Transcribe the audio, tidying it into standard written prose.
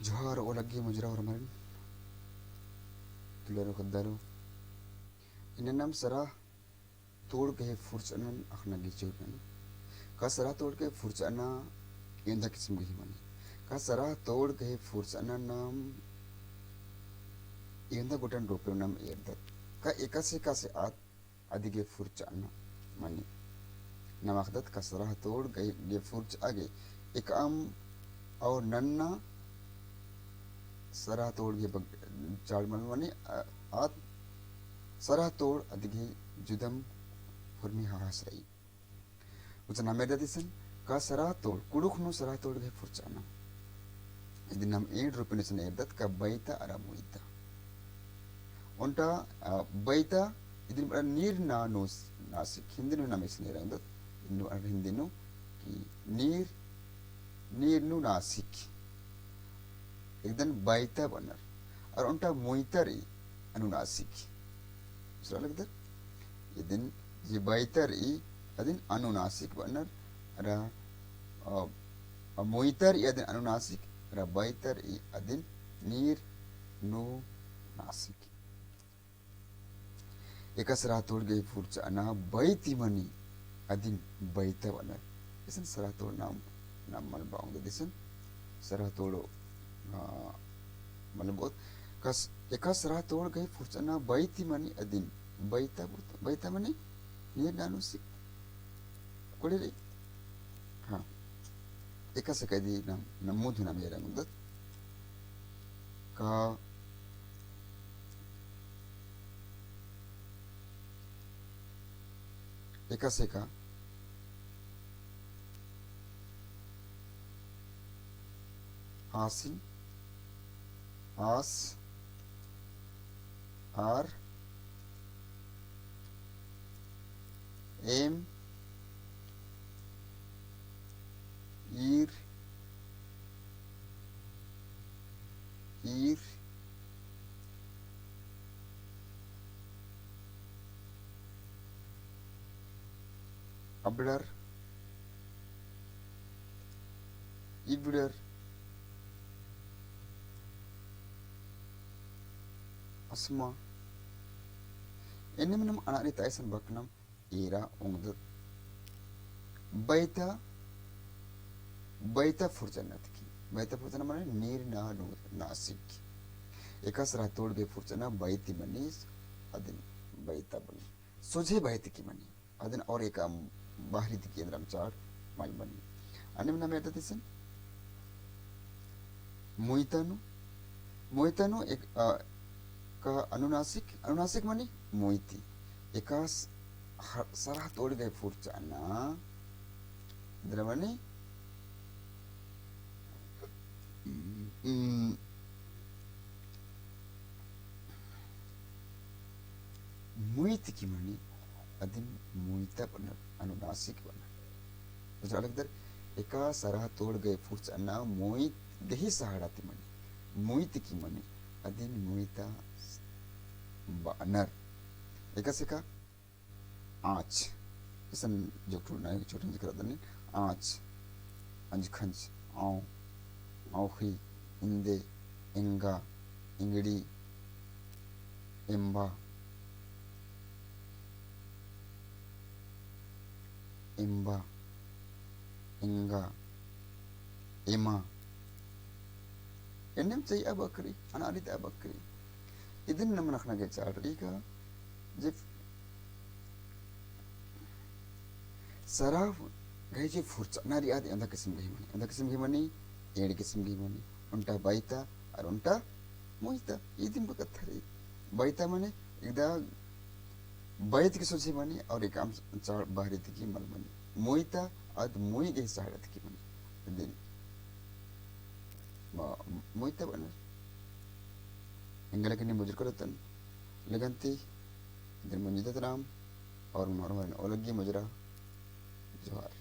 Johar olagi mujra hormarin tularo khaddaro inanam sarah tol ke fursanan akhna gichurnan ka sarah tol ke fursana yenda kisim gihimani ka sarah tol ke fursana nam yenda gotan dopro nam erdat ka ekase at adige fursana mani namakdat ka sarah tol ge furs age ekam और नन्ना सरा तोड़ के चाड़ मन मने आत सरा तोड़ अधिगे जुदम फुर्मी हास रही उतना मेरे दिसन का सरा तोड़ कुडुखनु सरा तोड़ के फुरचाना इधर नम एड रूपनेसन एर्दत का बैता अरा मुइता उन्टा बैता इधर बड़ा नीर ना नोस नासिक हिंदी नु नामेस नहीं रंगत इन्नु हिंदी नु कि नीर नीर नु नासिक एकदम बैता बनर और उनटा मोइतरी अनुनासिक सुरा लगदर ये दिन ये बैतरी अदिन अनुनासिक बनर रा मोइतर अदिन अनुनासिक रा बैतर अदिन नीर नु नासिक एकस रातोड़ गई फुर्च अना बैती मनी अदिन बैता बनर इसन सरातोड़ नाम नाम मल बाउंग दिसन सरातोड़ो मतलब बहुत कस एकास राह तोड़ गए फुर्सना बैती मनी अदिन बैता बैता मनी ये नानु सिक कोड़े रे हाँ एकास कह दी नाम नमूद ना मेरा मुद्दत का एकास का आसिन आस आर एम ईर ईर अबडर इबडर asma ini menam anak ni taisan baknam ira ungdut baita baita furjanat ki baita furjana mane नीर ना नासिक एकास राह तोड़ गए फुर्चना बैती मनीस अदिन बैता बनी सोझे बैती की मनी अदिन और एक बाहरी दी केंद्रम चार माल बनी अन्य में नाम याद दिसन मोइतानु मोइतानु एक का अनुनासिक अनुनासिक मनी मोइती एकास सरह तोड़ गए फुर्चाना द्रवनी मोइती की मनी अदिन मोइता बनर अनुनासिक बनर तो अलग दर एका सरह तोड़ गए फुर्चाना मोइत दही सहाड़ाती मनी मोइती की मनी अदिन मोइता बनर एकासे का आँच इसन जो छोटे जिक्र दने आँच अंज खंच आँव आँखी इंदे इंगा इंगड़ी इम्बा इम्बा इंगा इमा इन्हें चाहिए अबकरी अनारित अबकरी इधन नमन रखना के चार का जब सराफ गए जो फुर्चा नारी आदि अंधा किस्म की मनी एड़ किस्म की मनी उनटा बैता और उनटा मोहिता ये दिन बकत थरी बैता मने एकदम बैत की सोचे मनी और एक आम चार बाहरी थी की मल मनी मोहिता आद मोही के सहारत की मनी दिन मोहिता बनर इंगलकनी मुजर करतन लगनती दिन मंजिदत राम और मारवान ओलगी मुजरा जोहार